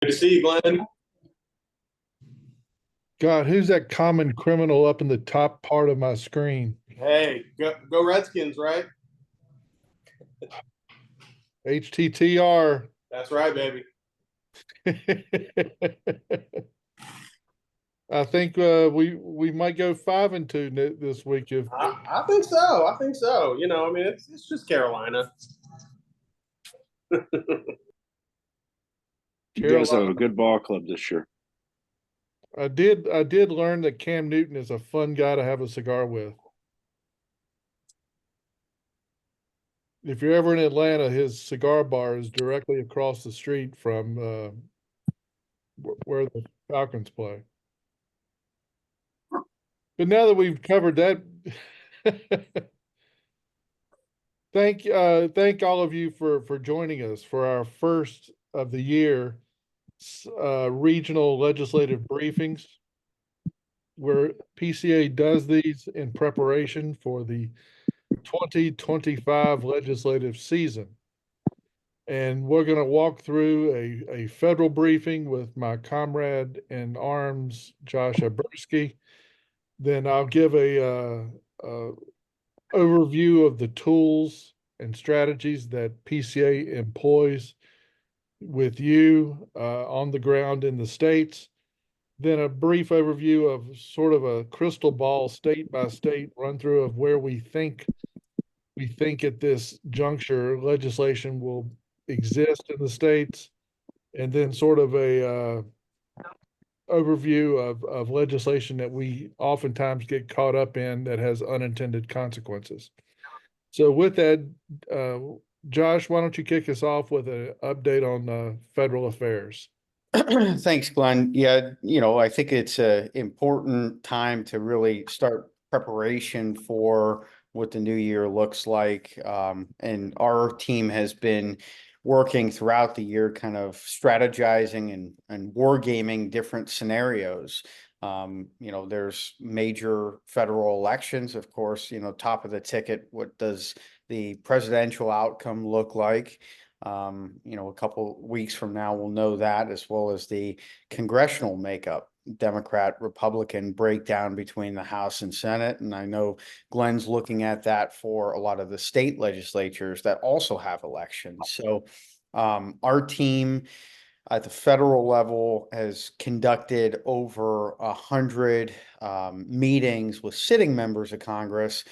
Good to see you, Glenn. God, who's that common criminal up in the top part of my screen? Hey, go Redskins, right? HTTR. That's right, baby. I think we might go 5-2 this week if I think so. I think so. I mean, it's just Carolina. You guys have Carolina. a good ball club this year. I did learn that Cam Newton is a fun guy to have a cigar with. If you're ever in Atlanta, his cigar bar is directly across the street from where the Falcons play. But now that we've covered that, thank all of you for joining us for our first of the year regional legislative briefings, where PCA does these in preparation for the 2025 legislative season. And we're going to walk through a federal briefing with my comrade in arms, Josh Abersky. Then I'll give a overview of the tools and strategies that PCA employs with you on the ground in the states. Then a brief overview of sort of a crystal ball state by state run through of where we think at this juncture legislation will exist in the states, and then sort of a overview of legislation that we oftentimes get caught up in that has unintended consequences. So with that, Josh, why don't you kick us off with an update on federal affairs? Thanks, Glenn. Yeah, I think it's an important time to really start preparation for what the new year looks like. And our team has been working throughout the year, kind of strategizing and wargaming different scenarios. There's major federal elections, of course, top of the ticket. What does the presidential outcome look like? A couple weeks from now, we'll know that, as well as the congressional makeup, Democrat, Republican breakdown between the House and Senate. And I know Glenn's looking at that for a lot of the state legislatures that also have elections. So our team at the federal level has conducted over 100 meetings with sitting members of Congress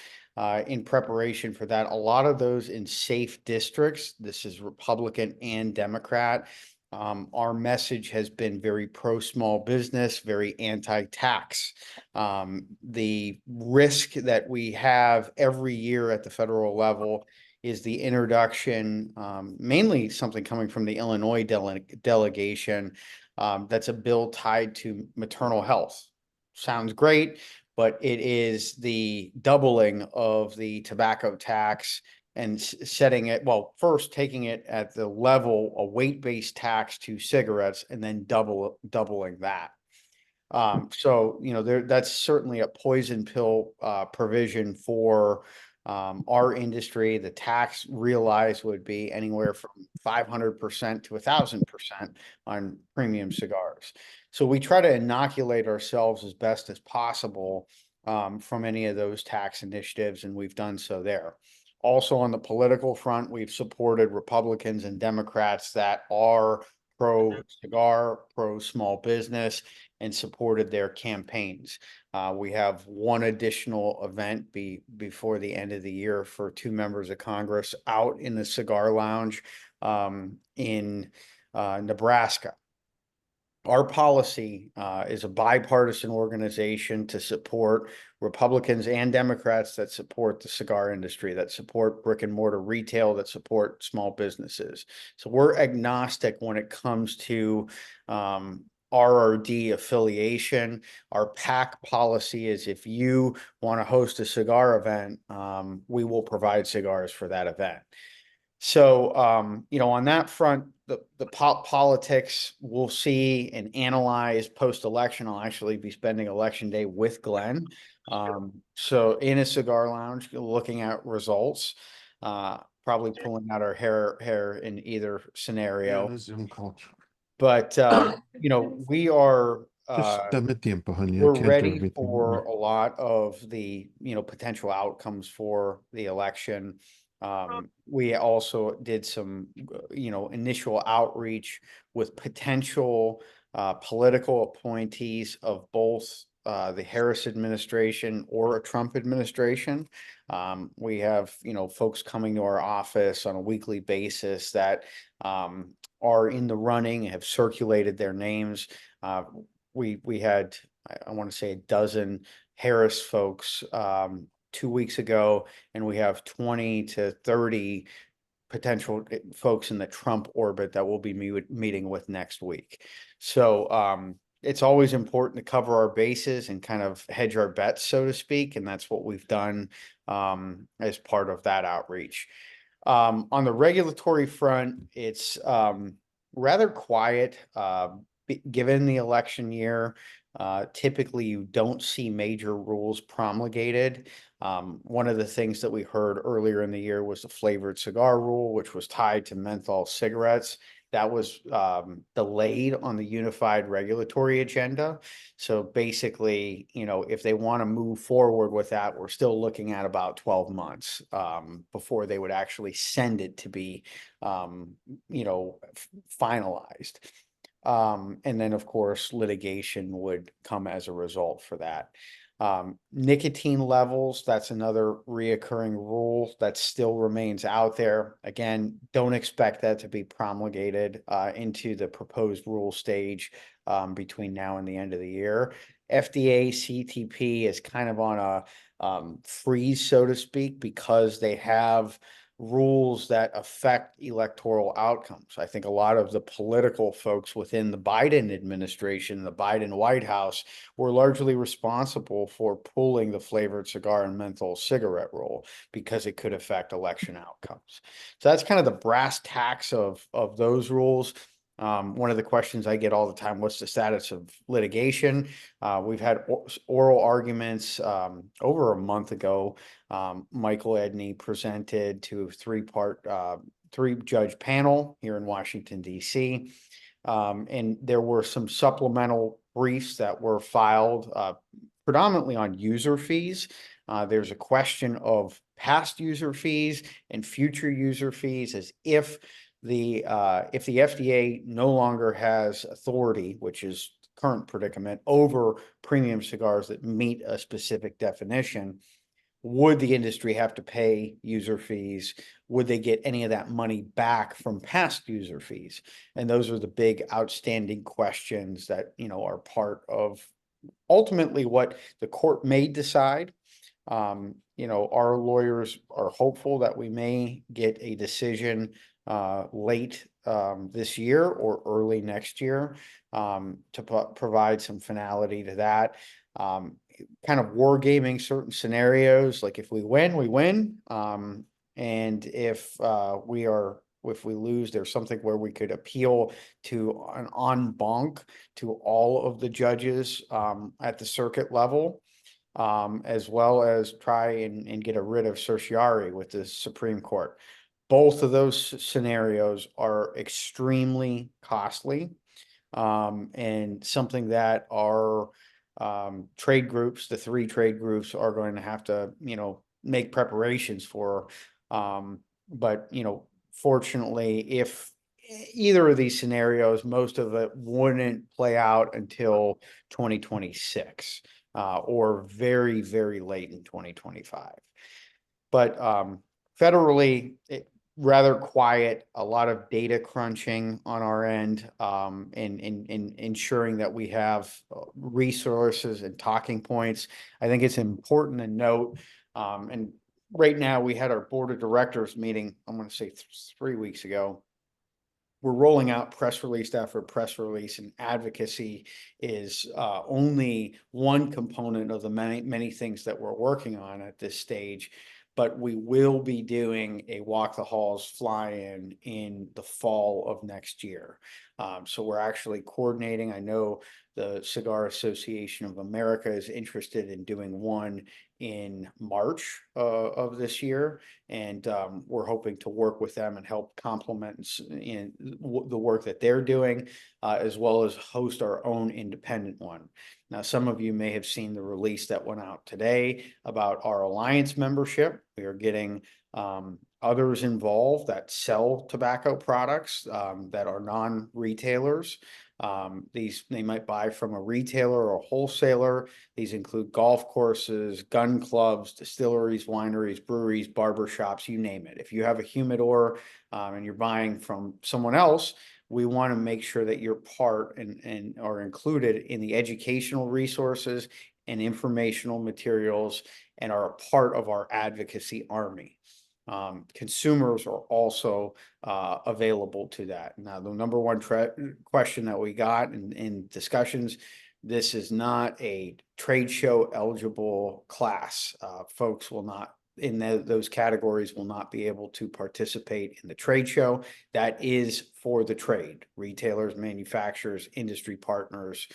in preparation for that. A lot of those in safe districts. This is Republican and Democrat. Our message has been very pro small business, very anti-tax. The risk that we have every year at the federal level is the introduction, mainly something coming from the Illinois delegation. That's a bill tied to maternal health. Sounds great, but it is the doubling of the tobacco tax and setting it, well, first taking it at the level, a weight-based tax to cigarettes, and then doubling that. That's certainly a poison pill provision for our industry. The tax realized would be anywhere from 500% to 1,000% on premium cigars. So we try to inoculate ourselves as best as possible from any of those tax initiatives, and we've done so there. Also on the political front, we've supported Republicans and Democrats that are pro cigar, pro small business, and supported their campaigns. We have one additional event before the end of the year for two members of Congress out in the cigar lounge in Nebraska. Our policy is a bipartisan organization to support Republicans and Democrats that support the cigar industry, that support brick and mortar retail, that support small businesses. So we're agnostic when it comes to RRD affiliation. Our PAC policy is if you want to host a cigar event, we will provide cigars for that event. So, on that front, the politics we'll see and analyze post-election. I'll actually be spending election day with Glenn. So in a cigar lounge, looking at results, probably pulling out our hair in either scenario. Yeah, the Zoom culture. But, you know, we are, Just dame tiempo, honey. I we're can't do ready everything. for a lot of the, you know, potential outcomes for the election. We also did some, you know, initial outreach with potential political appointees of both the Harris administration or a Trump administration. We have, you know, folks coming to our office on a weekly basis that are in the running, have circulated their names. We had, I want to say, a dozen Harris folks 2 weeks ago, and we have 20 to 30 potential folks in the Trump orbit that we'll be meeting with next week. So it's always important to cover our bases and kind of hedge our bets, so to speak, and that's what we've done as part of that outreach. On the regulatory front, it's rather quiet. Given the election year, typically you don't see major rules promulgated. One of the things that we heard earlier in the year was the flavored cigar rule, which was tied to menthol cigarettes. That was delayed on the unified regulatory agenda. So basically, you know, if they want to move forward with that, we're still looking at about 12 months before they would actually send it to be, you know, finalized. And then, of course, litigation would come as a result for that. Nicotine levels, that's another reoccurring rule that still remains out there. Again, don't expect that to be promulgated into the proposed rule stage between now and the end of the year. FDA CTP is kind of on a freeze, so to speak, because they have rules that affect electoral outcomes. I think a lot of the political folks within the Biden administration, the Biden White House, were largely responsible for pulling the flavored cigar and menthol cigarette rule because it could affect election outcomes. So that's kind of the brass tacks of those rules. One of the questions I get all the time, what's the status of litigation? We've had oral arguments over a month ago. Michael Edney presented to a three-judge panel here in Washington, D.C. And there were some supplemental briefs that were filed predominantly on user fees. There's a question of past user fees and future user fees, as if the FDA no longer has authority, which is current predicament, over premium cigars that meet a specific definition, would the industry have to pay user fees? Would they get any of that money back from past user fees? And those are the big outstanding questions that, you know, are part of ultimately what the court may decide. You know, our lawyers are hopeful that we may get a decision late this year or early next year to provide some finality to that. Kind of wargaming certain scenarios, like if we win, we win. And if we lose, there's something where we could appeal to an en banc to all of the judges at the circuit level, as well as try and get a writ of certiorari with the Supreme Court. Both of those scenarios are extremely costly and something that our trade groups, the three trade groups, are going to have to, you know, make preparations for. But, you know, fortunately, if either of these scenarios, most of it wouldn't play out until 2026 or very, very late in 2025. But federally, rather quiet, a lot of data crunching on our end, and ensuring that we have resources and talking points. I think it's important to note, and right now we had our board of directors meeting, I'm going to say 3 weeks ago. We're rolling out press release after press release, and advocacy is only one component of the many things that we're working on at this stage. But we will be doing a walk the halls fly-in the fall of next year. So we're actually coordinating. I know the Cigar Association of America is interested in doing one in March of this year. And we're hoping to work with them and help complement in the work that they're doing, as well as host our own independent one. Now, some of you may have seen the release that went out today about our Alliance membership. We are getting others involved that sell tobacco products that are non-retailers. They might buy from a retailer or a wholesaler. These include golf courses, gun clubs, distilleries, wineries, breweries, barber shops, you name it. If you have a humidor and you're buying from someone else, we want to make sure that you're part and are included in the educational resources and informational materials and are a part of our advocacy army. Consumers are also available to that. Now, the number one question that we got in discussions, this is not a trade show eligible class. Folks will not in those categories will not be able to participate in the trade show. That is for the trade, retailers, manufacturers, industry partners.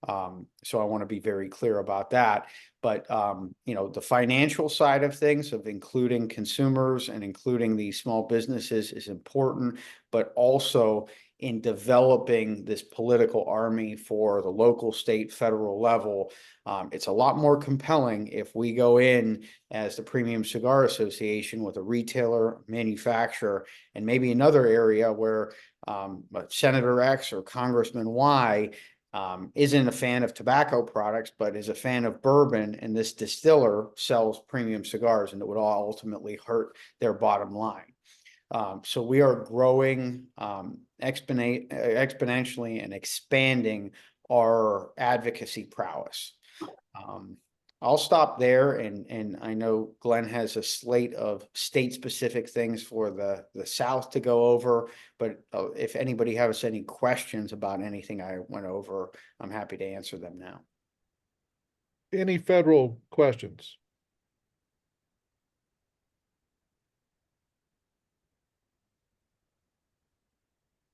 So I want to be very clear about that. But, you know, the financial side of things of including consumers and including these small businesses is important, but also in developing this political army for the local, state, federal level. It's a lot more compelling if we go in as the Premium Cigar Association with a retailer, manufacturer, and maybe another area where Senator X or Congressman Y isn't a fan of tobacco products, but is a fan of bourbon, and this distiller sells premium cigars, and it would all ultimately hurt their bottom line. So we are growing exponentially and expanding our advocacy prowess. I'll stop there, and I know Glenn has a slate of state-specific things for the South to go over, but if anybody has any questions about anything I went over, I'm happy to answer them now. Any federal questions?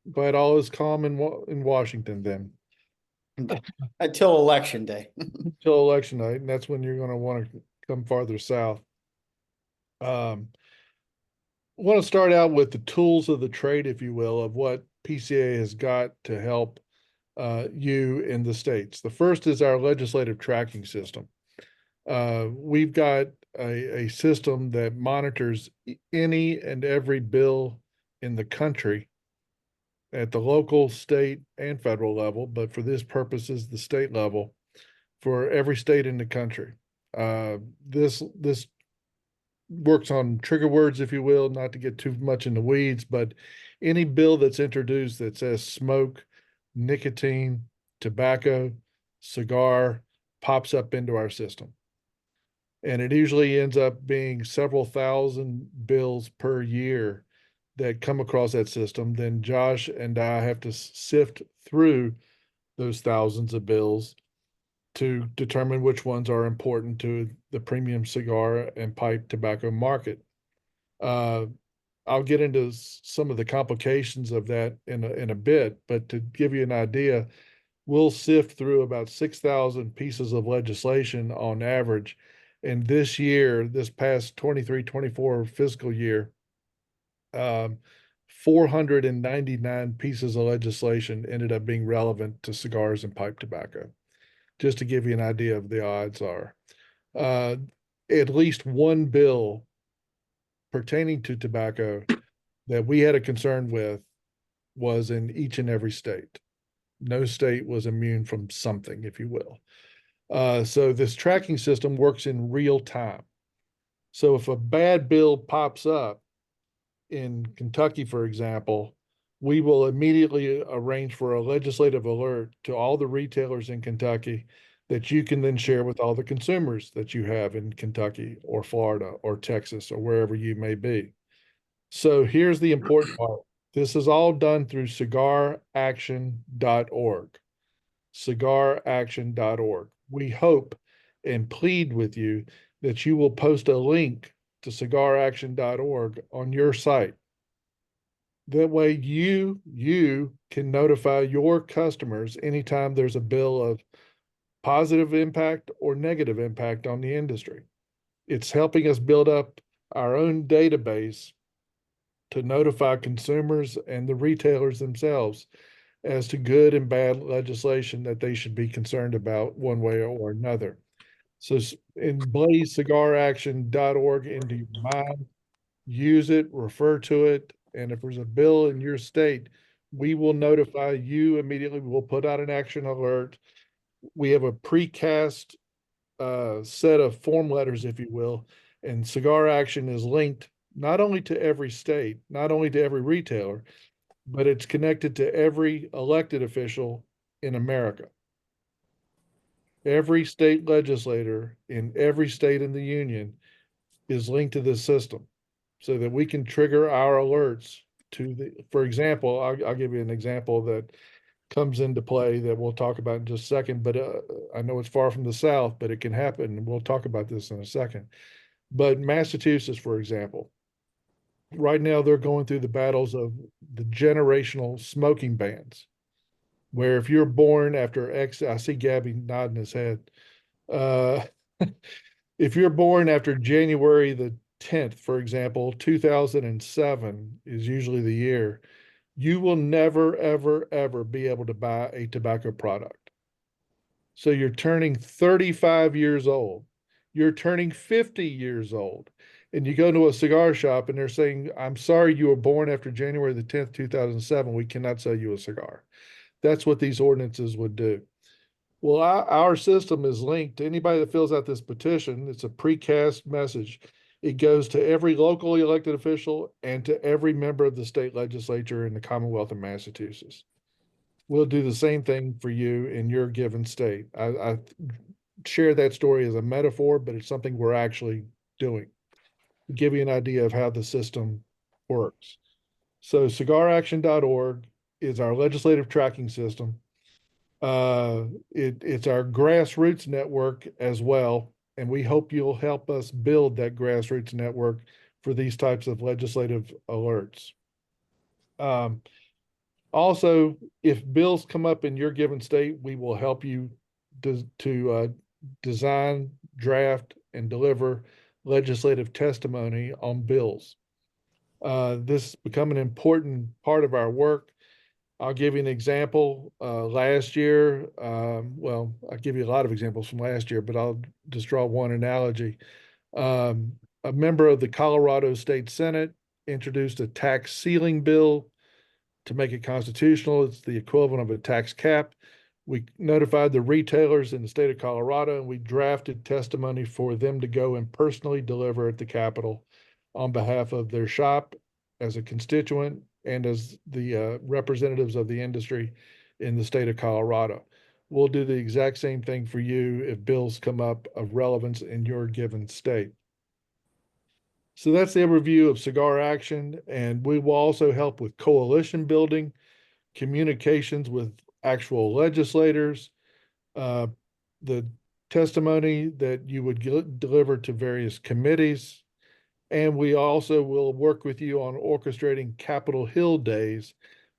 But all is calm in Washington then. Until election day. Until election night, and that's when you're going to want to come farther south. I want to start out with the tools of the trade, if you will, of what PCA has got to help you in the states. The first is our legislative tracking system. We've got a system that monitors any and every bill in the country at the local, state, and federal level, but for this purposes, the state level, for every state in the country. This works on trigger words, if you will, not to get too much in the weeds, but any bill that's introduced that says smoke, nicotine, tobacco, cigar pops up into our system. And it usually ends up being several thousand bills per year that come across that system. Then Josh and I have to sift through those thousands of bills to determine which ones are important to the premium cigar and pipe tobacco market. I'll get into some of the complications of that in a bit, but to give you an idea, we'll sift through about 6,000 pieces of legislation on average. And this year, this past 23-24 fiscal year, 499 pieces of legislation ended up being relevant to cigars and pipe tobacco. Just to give you an idea of the odds are. At least one bill pertaining to tobacco that we had a concern with was in each and every state. No state was immune from something, if you will. So this tracking system works in real time. So if a bad bill pops up in Kentucky, for example, we will immediately arrange for a legislative alert to all the retailers in Kentucky that you can then share with all the consumers that you have in Kentucky or Florida or Texas or wherever you may be. So here's the important part. This is all done through cigaraction.org. Cigaraction.org. We hope and plead with you that you will post a link to cigaraction.org on your site. That way you can notify your customers anytime there's a bill of positive impact or negative impact on the industry. It's helping us build up our own database to notify consumers and the retailers themselves as to good and bad legislation that they should be concerned about one way or another. So blaze cigaraction.org into your mind, use it, refer to it, and if there's a bill in your state, we will notify you immediately. We'll put out an action alert. We have a precast set of form letters, if you will, and Cigar Action is linked not only to every state, not only to every retailer, but it's connected to every elected official in America. Every state legislator in every state in the union is linked to this system so that we can trigger our alerts to for example, I'll give you an example that comes into play that we'll talk about in just a second, but I know it's far from the South, but it can happen. And we'll talk about this in a second. But Massachusetts, for example, right now they're going through the battles of the generational smoking bans, where if you're born after X, I see Gabby nodding his head. If you're born after January the 10th, for example, 2007 is usually the year, you will never, ever, ever be able to buy a tobacco product. So you're turning 35 years old. You're turning 50 years old. And you go to a cigar shop and they're saying, I'm sorry you were born after January the 10th, 2007. We cannot sell you a cigar. That's what these ordinances would do. Well, our system is linked to anybody that fills out this petition. It's a precast message. It goes to every locally elected official and to every member of the state legislature in the Commonwealth of Massachusetts. We'll do the same thing for you in your given state. I share that story as a metaphor, but it's something we're actually doing to give you an idea of how the system works. So cigaraction.org is our legislative tracking system. It's our grassroots network as well, and we hope you'll help us build that grassroots network for these types of legislative alerts. Also, if bills come up in your given state, we will help you to design, draft, and deliver legislative testimony on bills. This has become an important part of our work. I'll give you an example. Last year, well, I'll give you a lot of examples from last year, but I'll just draw one analogy. A member of the Colorado State Senate introduced a tax ceiling bill to make it constitutional. It's the equivalent of a tax cap. We notified the retailers in the state of Colorado, and we drafted testimony for them to go and personally deliver at the Capitol on behalf of their shop as a constituent and as the representatives of the industry in the state of Colorado. We'll do the exact same thing for you if bills come up of relevance in your given state. So that's the overview of Cigar Action, and we will also help with coalition building, communications with actual legislators, the testimony that you would deliver to various committees, and we also will work with you on orchestrating Capitol Hill days,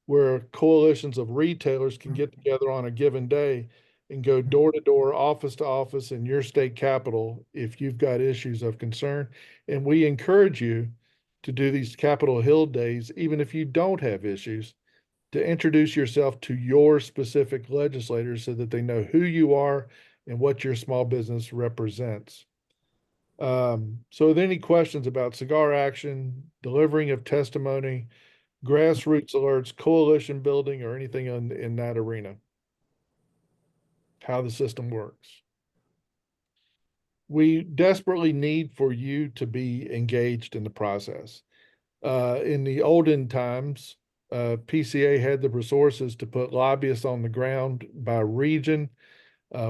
where coalitions of retailers can get together on a given day and go door to door, office to office in your state capital if you've got issues of concern. And we encourage you to do these Capitol Hill days, even if you don't have issues, to introduce yourself to your specific legislators so that they know who you are and what your small business represents. So are there any questions about Cigar Action, delivering of testimony, grassroots alerts, coalition building, or anything in that arena? How the system works. We desperately need for you to be engaged in the process. In the olden times, PCA had the resources to put lobbyists on the ground by region.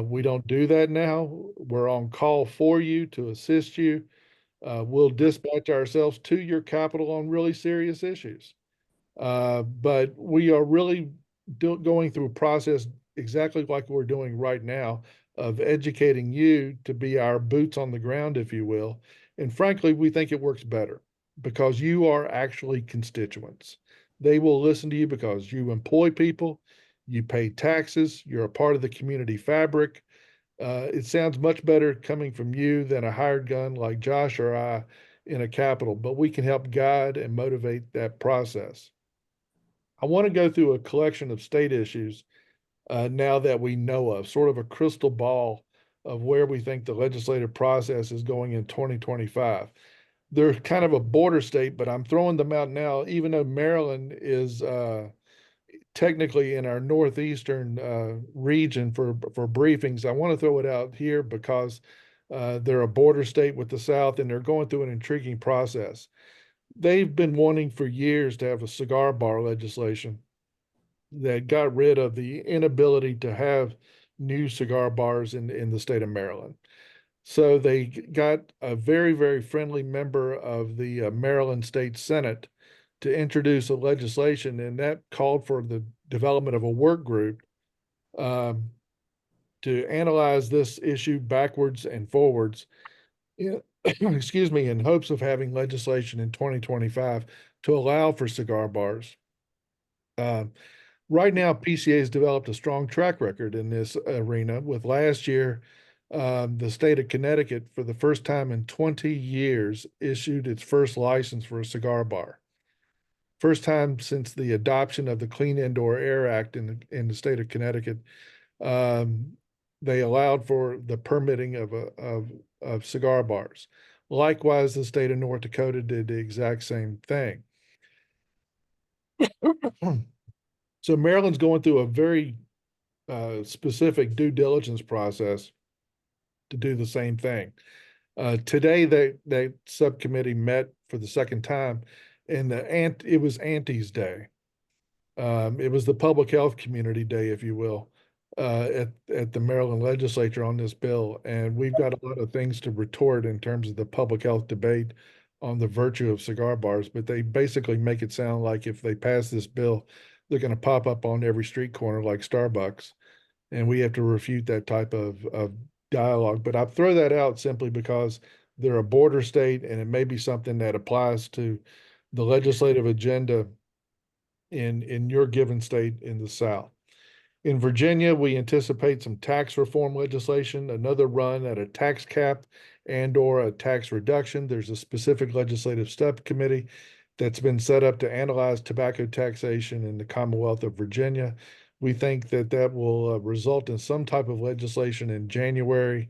We don't do that now. We're on call for you to assist you. We'll dispatch ourselves to your capital on really serious issues. But we are really going through a process exactly like we're doing right now of educating you to be our boots on the ground, if you will. And frankly, we think it works better because you are actually constituents. They will listen to you because you employ people, you pay taxes, you're a part of the community fabric. It sounds much better coming from you than a hired gun like Josh or I in a capital, but we can help guide and motivate that process. I want to go through a collection of state issues now that we know of, sort of a crystal ball of where we think the legislative process is going in 2025. They're kind of a border state, but I'm throwing them out now, even though Maryland is technically in our northeastern region for briefings. I want to throw it out here because they're a border state with the South and they're going through an intriguing process. They've been wanting for years to have a cigar bar legislation that got rid of the inability to have new cigar bars in the state of Maryland. So they got a very, very friendly member of the Maryland State Senate to introduce a legislation, and that called for the development of a work group um, to analyze this issue backwards and forwards, excuse me, in hopes of having legislation in 2025 to allow for cigar bars. Right now, PCA has developed a strong track record in this arena. With last year, the state of Connecticut, for the first time in 20 years, issued its first license for a cigar bar. First time since the adoption of the Clean Indoor Air Act in the state of Connecticut, they allowed for the permitting of cigar bars. Likewise, the state of North Dakota did the exact same thing. So Maryland's going through a very specific due diligence process to do the same thing. Today, that subcommittee met for the second time, and it was Auntie's Day. It was the public health community day, if you will, at the Maryland legislature on this bill. And we've got a lot of things to retort in terms of the public health debate on the virtue of cigar bars, but they basically make it sound like if they pass this bill, they're going to pop up on every street corner like Starbucks. And we have to refute that type of dialogue. But I throw that out simply because they're a border state and it may be something that applies to the legislative agenda in your given state in the South. In Virginia, we anticipate some tax reform legislation, another run at a tax cap and or a tax reduction. There's a specific legislative subcommittee that's been set up to analyze tobacco taxation in the Commonwealth of Virginia. We think that that will result in some type of legislation in January.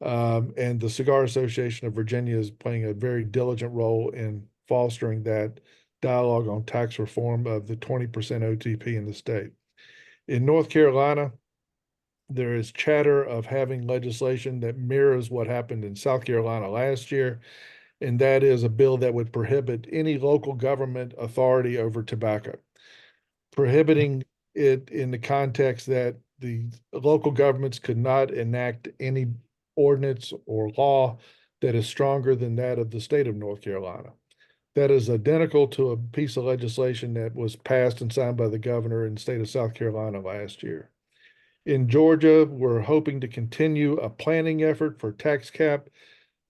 And the Cigar Association of Virginia is playing a very diligent role in fostering that dialogue on tax reform of the 20% OTP in the state. In North Carolina, there is chatter of having legislation that mirrors what happened in South Carolina last year, and that is a bill that would prohibit any local government authority over tobacco, prohibiting it in the context that the local governments could not enact any ordinance or law that is stronger than that of the state of North Carolina. That is identical to a piece of legislation that was passed and signed by the governor in the state of South Carolina last year. In Georgia, we're hoping to continue a planning effort for tax cap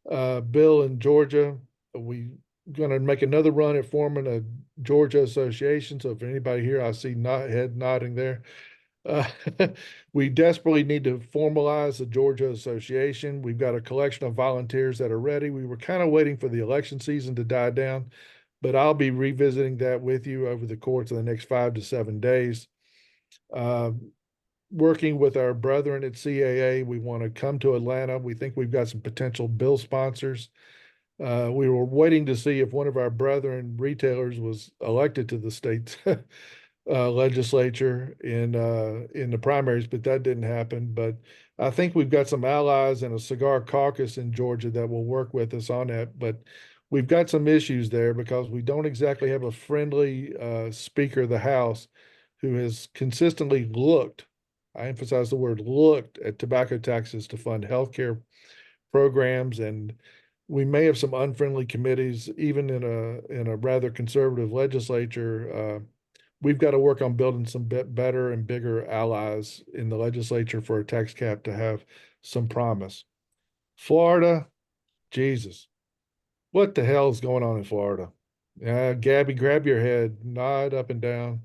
bill in Georgia. We're going to make another run at forming a Georgia association. So if anybody here, I see head nodding there. We desperately need to formalize the Georgia Association. We've got a collection of volunteers that are ready. We were kind of waiting for the election season to die down, but I'll be revisiting that with you over the course of the next 5 to 7 days. Working with our brethren at CAA, we want to come to Atlanta. We think we've got some potential bill sponsors. We were waiting to see if one of our brethren retailers was elected to the state legislature in the primaries, but that didn't happen. But I think we've got some allies in a cigar caucus in Georgia that will work with us on that. But we've got some issues there because we don't exactly have a friendly Speaker of the House who has consistently looked, I emphasize the word looked, at tobacco taxes to fund healthcare programs. And we may have some unfriendly committees, even in a rather conservative legislature. We've got to work on building some better and bigger allies in the legislature for a tax cap to have some promise. Florida, Jesus, what the hell is going on in Florida? Gabby, grab your head, nod up and down.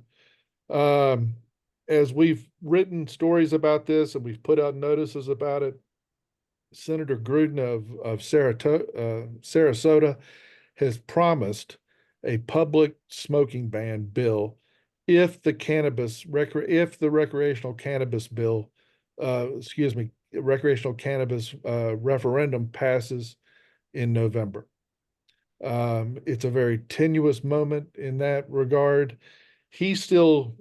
Um, as we've written stories about this and we've put out notices about it, Senator Gruden of Sarasota has promised a public smoking ban bill if the recreational cannabis bill, recreational cannabis referendum passes in November. It's a very tenuous moment in that regard. He still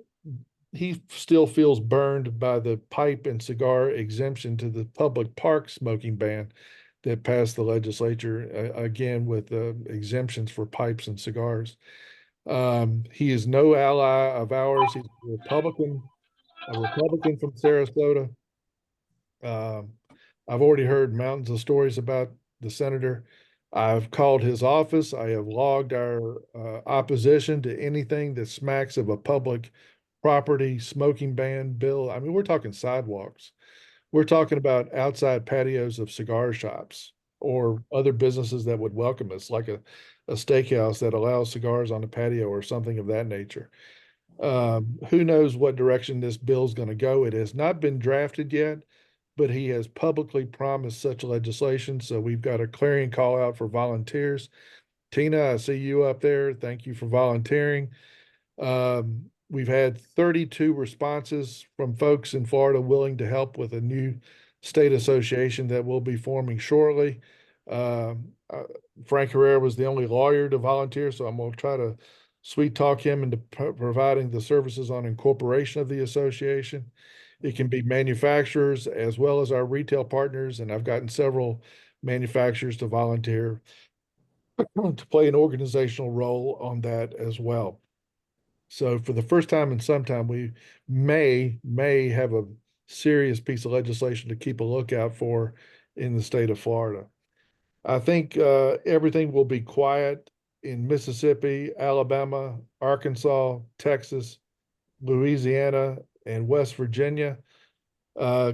feels burned by the pipe and cigar exemption to the public park smoking ban that passed the legislature, again with exemptions for pipes and cigars. He is no ally of ours. He's a Republican from Sarasota. Um, I've already heard mountains of stories about the senator. I've called his office. I have logged our opposition to anything that smacks of a public property smoking ban bill. I mean, we're talking sidewalks. We're talking about outside patios of cigar shops or other businesses that would welcome us, like a steakhouse that allows cigars on the patio or something of that nature. Who knows what direction this bill is going to go? It has not been drafted yet, but he has publicly promised such legislation. So we've got a clarion call out for volunteers. Tina, I see you up there. Thank you for volunteering. We've had 32 responses from folks in Florida willing to help with a new state association that will be forming shortly. Um, uh, Frank Herrera was the only lawyer to volunteer, so I'm going to try to sweet talk him into providing the services on incorporation of the association. It can be manufacturers as well as our retail partners, and I've gotten several manufacturers to volunteer to play an organizational role on that as well. So for the first time in some time, we may have a serious piece of legislation to keep a lookout for in the state of Florida. I think everything will be quiet in Mississippi, Alabama, Arkansas, Texas, Louisiana, and West Virginia.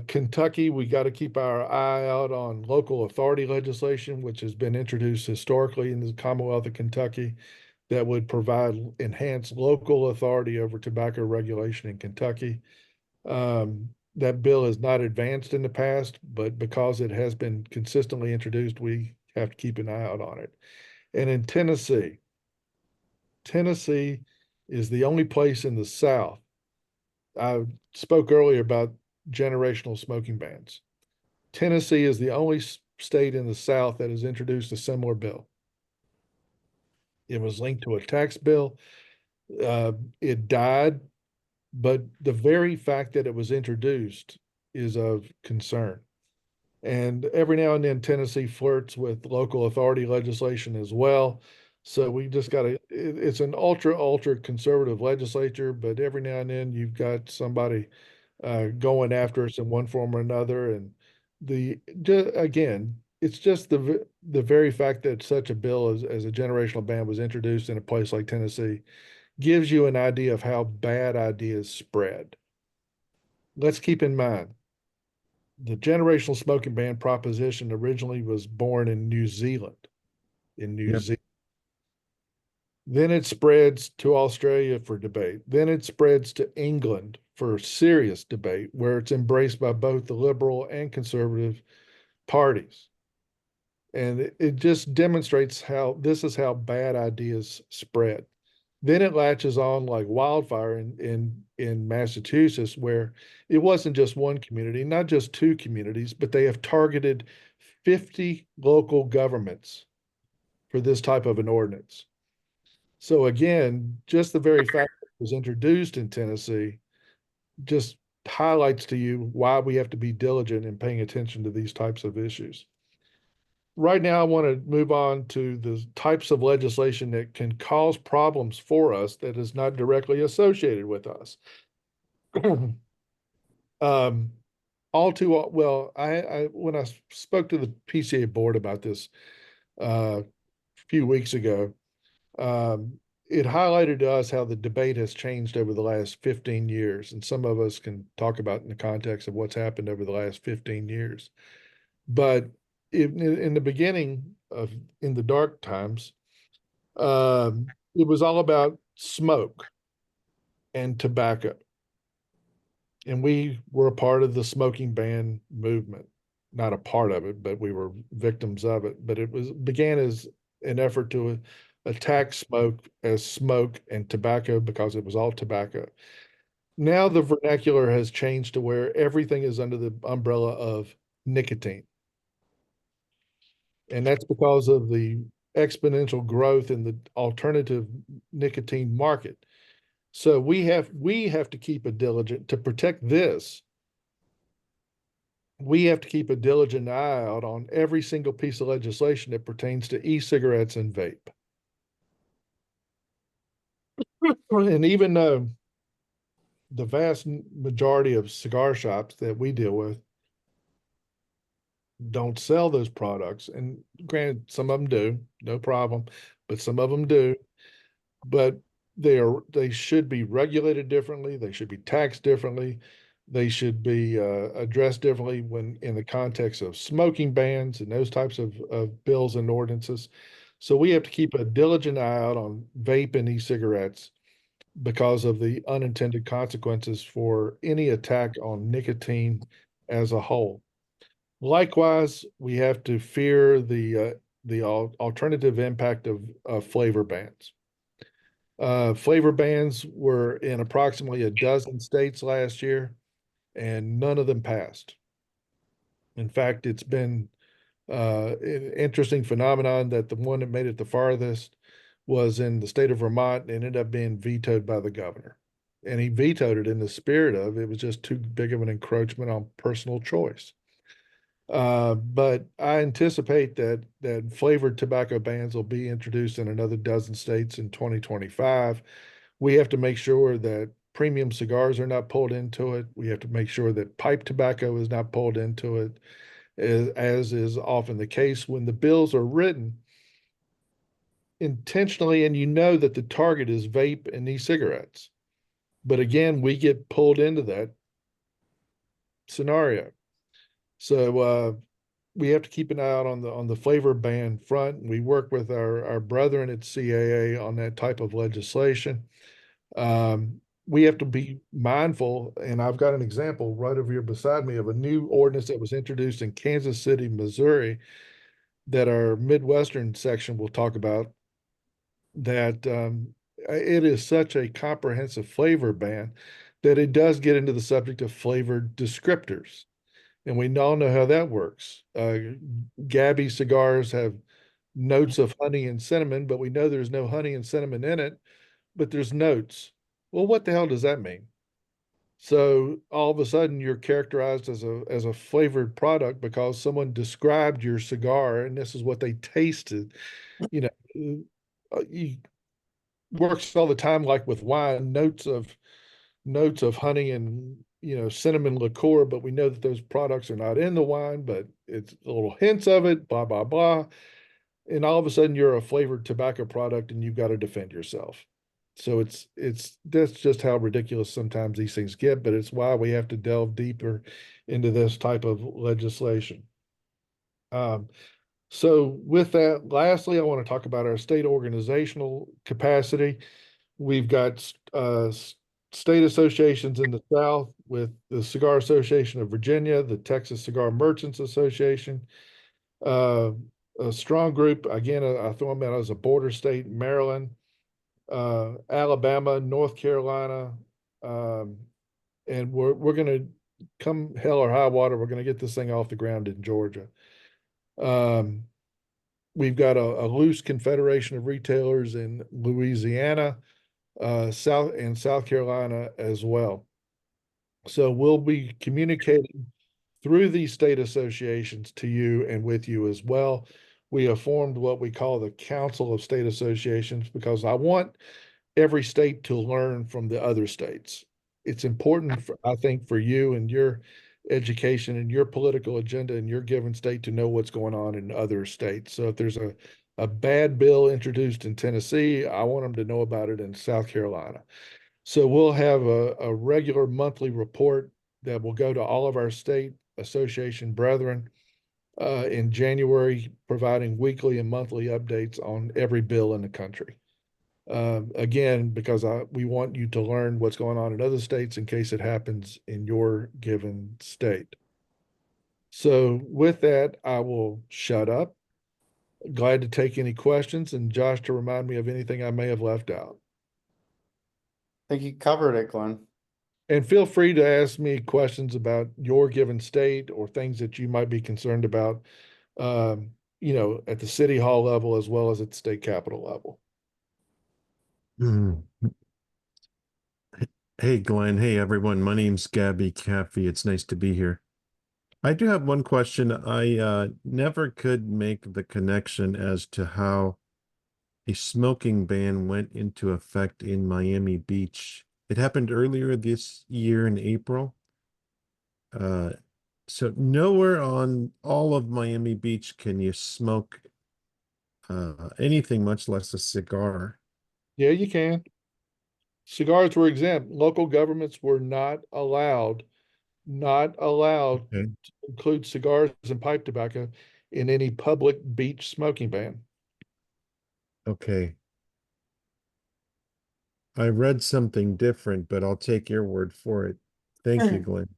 Kentucky, we got to keep our eye out on local authority legislation, which has been introduced historically in the Commonwealth of Kentucky that would provide enhanced local authority over tobacco regulation in Kentucky. That bill has not advanced in the past, but because it has been consistently introduced, we have to keep an eye out on it. And in Tennessee is the only place in the South. I spoke earlier about generational smoking bans. Tennessee is the only state in the South that has introduced a similar bill. It was linked to a tax bill. It died, but the very fact that it was introduced is of concern. And every now and then, Tennessee flirts with local authority legislation as well. So we just got to, it's an ultra conservative legislature, but every now and then you've got somebody going after us in one form or another. And again, it's just the very fact that such a bill as a generational ban was introduced in a place like Tennessee gives you an idea of how bad ideas spread. Let's keep in mind, the generational smoking ban proposition originally was born in New Zealand. Then it spreads to Australia for debate. Then it spreads to England for serious debate, where it's embraced by both the liberal and conservative parties. And it just demonstrates how bad ideas spread. Then it latches on like wildfire in Massachusetts, where it wasn't just one community, not just two communities, but they have targeted 50 local governments for this type of an ordinance. So again, just the very fact that it was introduced in Tennessee just highlights to you why we have to be diligent in paying attention to these types of issues. Right now, I want to move on to the types of legislation that can cause problems for us that is not directly associated with us. All too well, when I spoke to the PCA board about this a few weeks ago, it highlighted to us how the debate has changed over the last 15 years. And some of us can talk about in the context of what's happened over the last 15 years. But in the beginning in the dark times, it was all about smoke and tobacco. And we were a part of the smoking ban movement. Not a part of it, but we were victims of it. But it began as an effort to attack smoke as smoke and tobacco because it was all tobacco. Now the vernacular has changed to where everything is under the umbrella of nicotine. And that's because of the exponential growth in the alternative nicotine market. So we have to keep a diligent to protect this. We have to keep a diligent eye out on every single piece of legislation that pertains to e-cigarettes and vape. And even though the vast majority of cigar shops that we deal with don't sell those products, and granted, some of them do, no problem, but some of them do. But they should be regulated differently. They should be taxed differently. They should be addressed differently when in the context of smoking bans and those types of bills and ordinances. So we have to keep a diligent eye out on vape and e-cigarettes because of the unintended consequences for any attack on nicotine as a whole. Likewise, we have to fear the alternative impact of flavor bans. Flavor bans were in approximately a dozen states last year, and none of them passed. In fact, it's been an interesting phenomenon that the one that made it the farthest was in the state of Vermont and ended up being vetoed by the governor. And he vetoed it in the spirit of it was just too big of an encroachment on personal choice. But I anticipate that flavored tobacco bans will be introduced in another dozen states in 2025. We have to make sure that premium cigars are not pulled into it. We have to make sure that pipe tobacco is not pulled into it, as is often the case when the bills are written intentionally, and you know that the target is vape and e-cigarettes. But again, we get pulled into that scenario. So we have to keep an eye out on the flavor ban front. We work with our brethren at CAA on that type of legislation. We have to be mindful, and I've got an example right over here beside me of a new ordinance that was introduced in Kansas City, Missouri, that our Midwestern section will talk about. That it is such a comprehensive flavor ban that it does get into the subject of flavored descriptors. And we all know how that works. Gabby cigars have notes of honey and cinnamon, but we know there's no honey and cinnamon in it, but there's notes. Well, what the hell does that mean? So all of a sudden you're characterized as a flavored product because someone described your cigar and this is what they tasted. You know, you works all the time like with wine, notes of honey and cinnamon liqueur, but we know that those products are not in the wine, but it's little hints of it, blah blah blah, and all of a sudden you're a flavored tobacco product and you've got to defend yourself. So that's just how ridiculous sometimes these things get, but it's why we have to delve deeper into this type of legislation. So with that, lastly, I want to talk about our state organizational capacity. We've got state associations in the South with the Cigar Association of Virginia, the Texas Cigar Merchants Association, a strong group, again, I throw them out as a border state, Maryland, Alabama, North Carolina, and we're going to come hell or high water, we're going to get this thing off the ground in Georgia. We've got a loose confederation of retailers in Louisiana, South Carolina as well. So we'll be communicating through these state associations to you and with you as well. We have formed what we call the Council of State Associations because I want every state to learn from the other states. It's important, I think, for you and your education and your political agenda in your given state to know what's going on in other states. So if there's a bad bill introduced in Tennessee, I want them to know about it in South Carolina. So we'll have a regular monthly report that will go to all of our state association brethren in January, providing weekly and monthly updates on every bill in the country. Again, because we want you to learn what's going on in other states in case it happens in your given state. So with that, I will shut up. Glad to take any questions, and Josh to remind me of anything I may have left out. I think you covered it, Glenn. And feel free to ask me questions about your given state or things that you might be concerned about, at the city hall level as well as at the state capitol level. Hmm. Hey, Glenn. Hey, everyone. My name's Gabby Caffey. It's nice to be here. I do have one question. I never could make the connection as to how a smoking ban went into effect in Miami Beach. It happened earlier this year in April. So nowhere on all of Miami Beach can you smoke anything, much less a cigar. Yeah, you can. Cigars were exempt. Local governments were not allowed Okay. to include cigars and pipe tobacco in any public beach smoking ban. Okay. I read something different, but I'll take your word for it. Thank you, Glenn.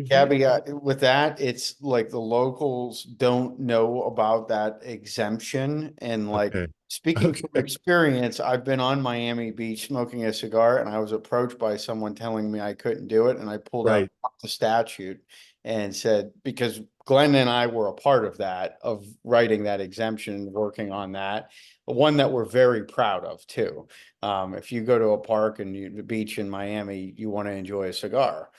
Gabby, with that, it's like the locals don't know about that exemption. And like Okay. speaking from Okay. experience, I've been on Miami Beach smoking a cigar and I was approached by someone telling me I couldn't do it. And I pulled out Right. the statute and said, because Glenn and I were a part of that, of writing that exemption and working on that, one that we're very proud of too. If you go to a park and the beach in Miami, you want to enjoy a cigar.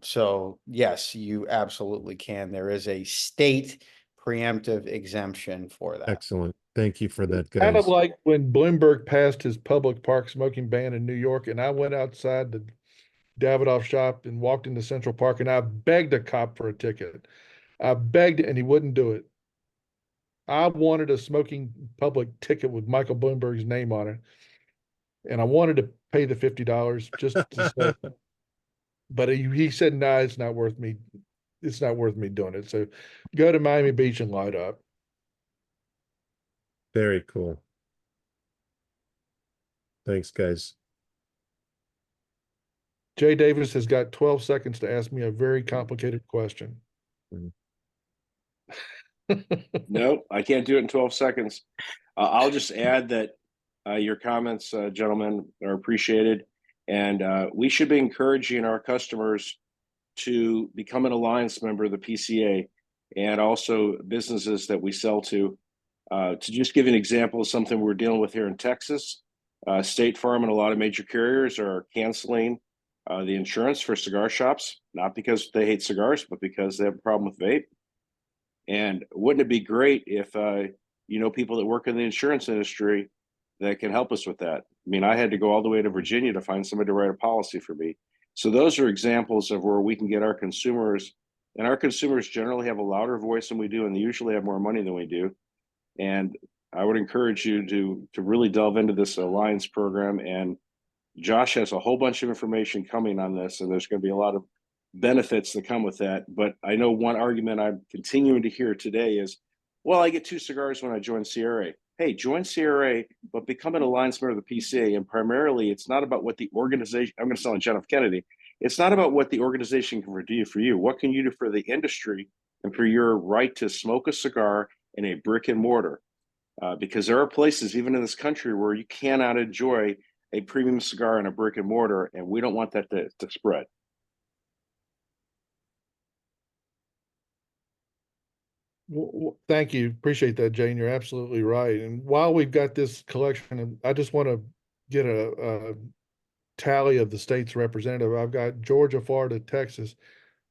So yes, you absolutely can. There is a state preemptive exemption for that. Excellent. Thank you for that, Kind of guys. like when Bloomberg passed his public park smoking ban in New York, and I went outside the Davidoff shop and walked into Central Park, and I begged a cop for a ticket. I begged, and he wouldn't do it. I wanted a smoking public ticket with Michael Bloomberg's name on it, and I wanted to pay the $50 just to say, but he said, "No, it's not worth me. It's not worth me doing it." So go to Miami Beach and light up. Very cool. Thanks, guys. Jay Davis has got 12 seconds to ask me a very complicated question. Nope, I can't do it in 12 seconds. I'll just add that your comments, gentlemen, are appreciated. And we should be encouraging our customers to become an alliance member of the PCA and also businesses that we sell to. To just give an example of something we're dealing with here in Texas, State Farm and a lot of major carriers are canceling the insurance for cigar shops, not because they hate cigars, but because they have a problem with vape. And wouldn't it be great if people that work in the insurance industry that can help us with that? I mean, I had to go all the way to Virginia to find somebody to write a policy for me. So those are examples of where we can get our consumers, and our consumers generally have a louder voice than we do, and they usually have more money than we do. And I would encourage you to really delve into this alliance program. And Josh has a whole bunch of information coming on this, and there's going to be a lot of benefits that come with that. But I know one argument I'm continuing to hear today is, well, I get 2 cigars when I join CRA. Hey, join CRA, but become an alliance member of the PCA. And primarily, it's not about what the organization, I'm going to sound John F. Kennedy, it's not about what the organization can do for you. What can you do for the industry and for your right to smoke a cigar in a brick and mortar? Because there are places, even in this country, where you cannot enjoy a premium cigar in a brick and mortar, and we don't want that to spread. Well, thank you. Appreciate that, Jane. You're absolutely right. And while we've got this collection, I just want to get a tally of the states representative. I've got Georgia, Florida, Texas.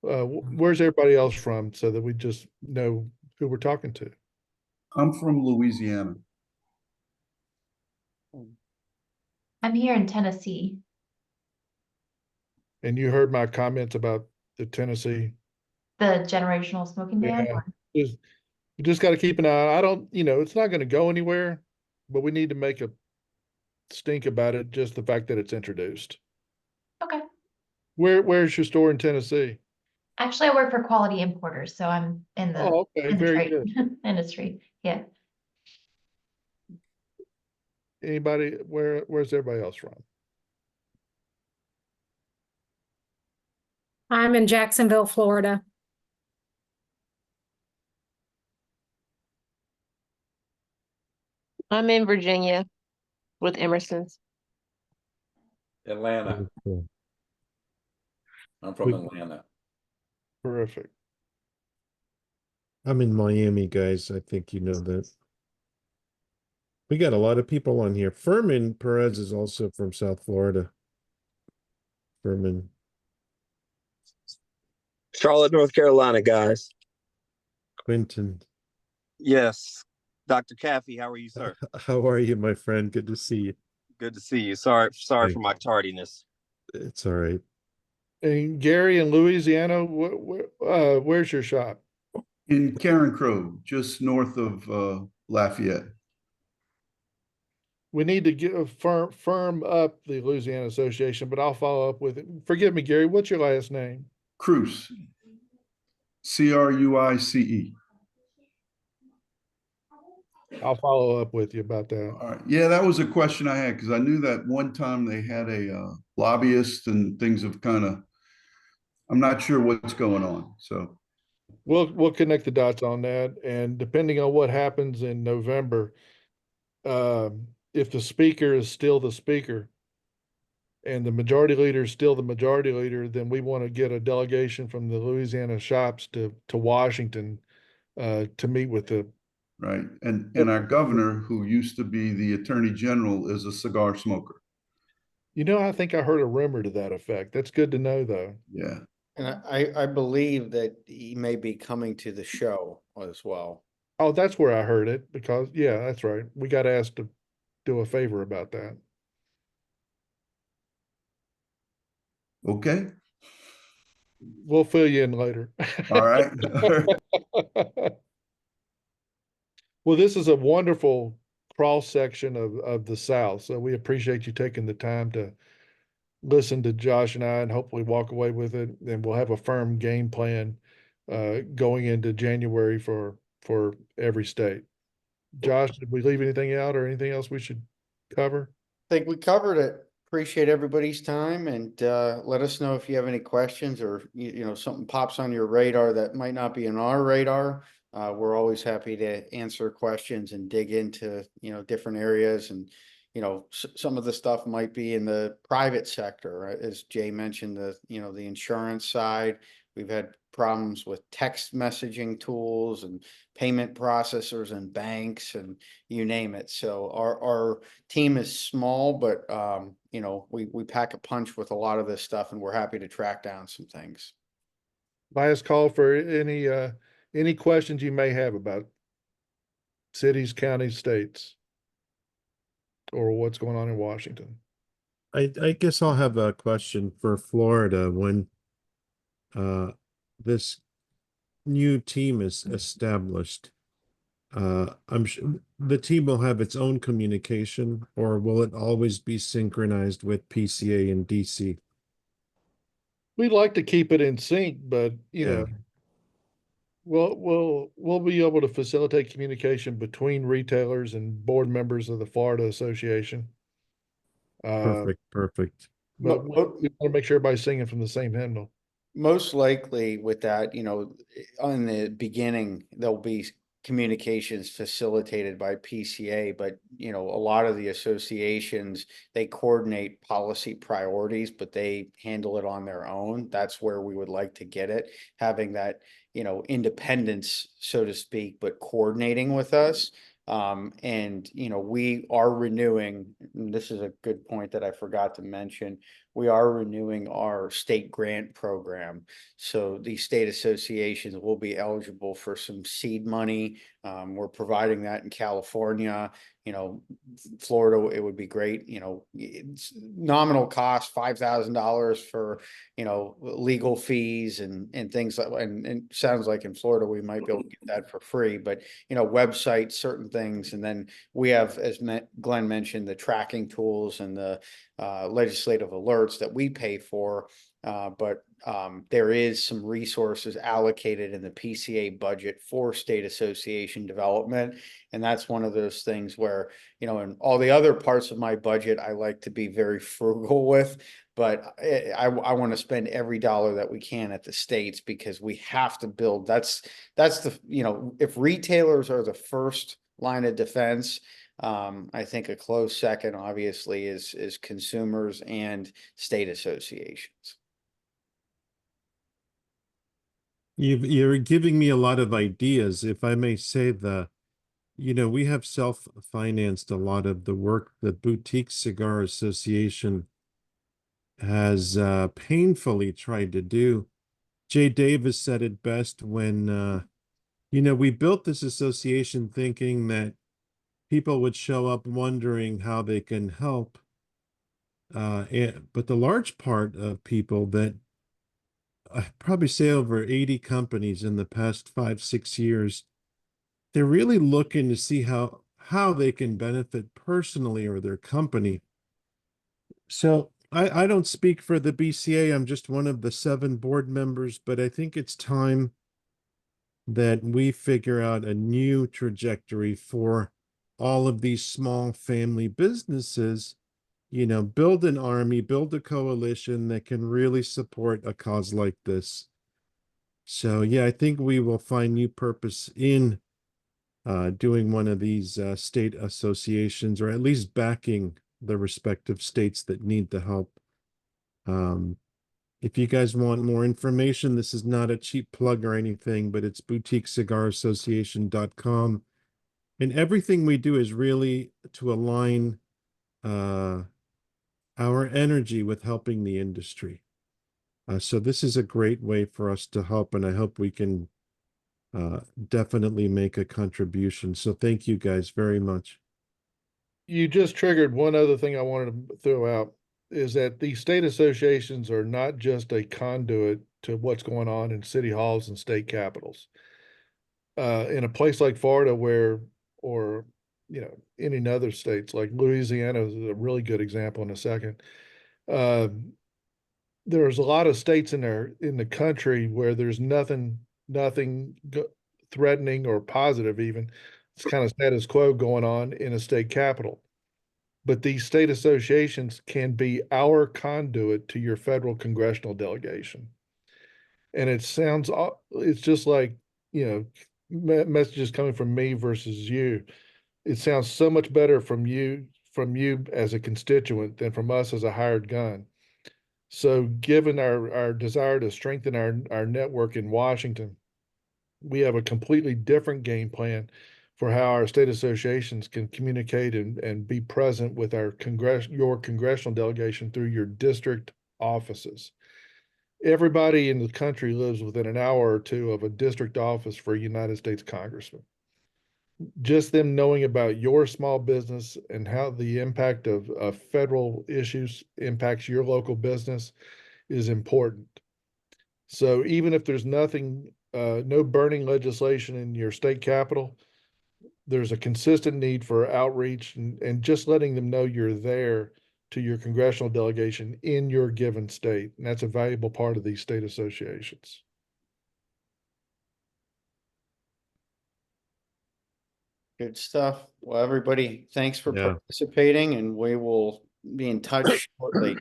Where's everybody else from so that we just know who we're talking to? I'm from Louisiana. I'm here in Tennessee. And you heard my comments about the Tennessee. The generational smoking ban? Yeah, we just got to keep an eye. I don't, it's not going to go anywhere, but we need to make a stink about it. Just the fact that it's introduced. Okay. Where's your store in Tennessee? Actually, I work for Quality Importers, so I'm in the, Oh, okay, in the very trade good. industry. Yeah. Anybody, where's everybody else from? I'm in Jacksonville, Florida. I'm in Virginia with Emerson's. Atlanta. Cool. I'm from We- Atlanta. Terrific. I'm in Miami, guys. I think you know that. We got a lot of people on here. Furman Perez is also from South Florida. Furman. Charlotte, North Carolina, guys. Quinton. Yes. Dr. Caffey, how are you, sir? How are you, my friend? Good to see you. Good to see you. Sorry Thanks. for my tardiness. It's all right. And Gary in Louisiana, where's your shop? In Karen Crow, just north of Lafayette. We need to get firm up the Louisiana Association, but I'll follow up with it. Forgive me, Gary, what's your last name? Cruise. Cruice. I'll follow up with you about that. All right. Yeah, that was a question I had because I knew that one time they had a lobbyist and things have kind of, I'm not sure what's going on. So, We'll connect the dots on that, and depending on what happens in November, if the speaker is still the speaker and the majority leader is still the majority leader, then we want to get a delegation from the Louisiana shops to Washington to meet with the. right. And our governor, who used to be the attorney general, is a cigar smoker. You know, I think I heard a rumor to that effect. That's good to know, though. Yeah. And I believe that he may be coming to the show as well. Oh, that's where I heard it because, yeah, that's right. We got asked to do a favor about that. Okay. We'll fill you in later. All right. Well, this is a wonderful cross section of the South. So we appreciate you taking the time to listen to Josh and I and hopefully walk away with it. And we'll have a firm game plan going into January for every state. Josh, did we leave anything out or anything else we should cover? I think we covered it. Appreciate everybody's time and let us know if you have any questions or you know something pops on your radar that might not be on our radar. We're always happy to answer questions and dig into different areas, and some of the stuff might be in the private sector, right? As Jay mentioned, the insurance side. We've had problems with text messaging tools and payment processors and banks and you name it. So our team is small, but we pack a punch with a lot of this stuff, and we're happy to track down some things. Last call for any questions you may have about cities, counties, states, or what's going on in Washington. I guess I'll have a question for Florida when this new team is established. I'm sure the team will have its own communication, or will it always be synchronized with PCA and DC? We'd like to keep it in sync, but Yeah. we'll be able to facilitate communication between retailers and board members of the Florida Association. Perfect. But we want to make sure everybody's singing from the same hymnal. Most likely with that, on the beginning, there'll be communications facilitated by PCA, but a lot of the associations, they coordinate policy priorities, but they handle it on their own. That's where we would like to get it, having that, independence, so to speak, but coordinating with us. We are renewing, and this is a good point that I forgot to mention, we are renewing our state grant program. So these state associations will be eligible for some seed money. We're providing that in California. Florida, it would be great. It's nominal cost, $5,000 for, legal fees and things like, and sounds like in Florida, we might be able to get that for free, but, websites, certain things. And then we have, as Glenn mentioned, the tracking tools and the legislative alerts that we pay for. But there is some resources allocated in the PCA budget for state association development. And that's one of those things where, you know, in all the other parts of my budget, I like to be very frugal with, but I want to spend every dollar that we can at the states, because we have to build, that's the, you know, if retailers are the first line of defense, I think a close second obviously is consumers and state associations. You're giving me a lot of ideas. If I may say, we have self-financed a lot of the work the Boutique Cigar Association has painfully tried to do. Jay Davis said it best when, we built this association thinking that people would show up wondering how they can help. But the large part of people that I probably say over 80 companies in the past 5-6 years, they're really looking to see how they can benefit personally or their company. So I don't speak for the BCA. I'm just one of the 7 board members, but I think it's time that we figure out a new trajectory for all of these small family businesses, build an army, build a coalition that can really support a cause like this. So, yeah, I think we will find new purpose in doing one of these state associations, or at least backing the respective states that need the help. If you guys want more information, this is not a cheap plug or anything, but it's boutiquecigarassociation.com. And everything we do is really to align our energy with helping the industry. So this is a great way for us to help, and I hope we can definitely make a contribution. So thank you guys very much. You just triggered one other thing I wanted to throw out, is that these state associations are not just a conduit to what's going on in city halls and state capitals. In a place like Florida or any other states like Louisiana is a really good example in a second. There's a lot of states in the country where there's nothing threatening or positive even. It's kind of status quo going on in a state capital. But these state associations can be our conduit to your federal congressional delegation. And it's just like, messages coming from me versus you. It sounds so much better from you as a constituent than from us as a hired gun. So given our desire to strengthen our network in Washington, we have a completely different game plan for how our state associations can communicate and be present with your congressional delegation through your district offices. Everybody in the country lives within an hour or two of a district office for a United States congressman. Just them knowing about your small business and how the impact of federal issues impacts your local business is important. So even if there's no burning legislation in your state capital, there's a consistent need for outreach and just letting them know you're there to your congressional delegation in your given state. And that's a valuable part of these state associations. Good stuff. Well, everybody, thanks for Yeah. participating, and we will be in touch shortly.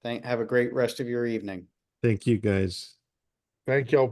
Have a great rest of your evening. Thank you guys. Thank y'all.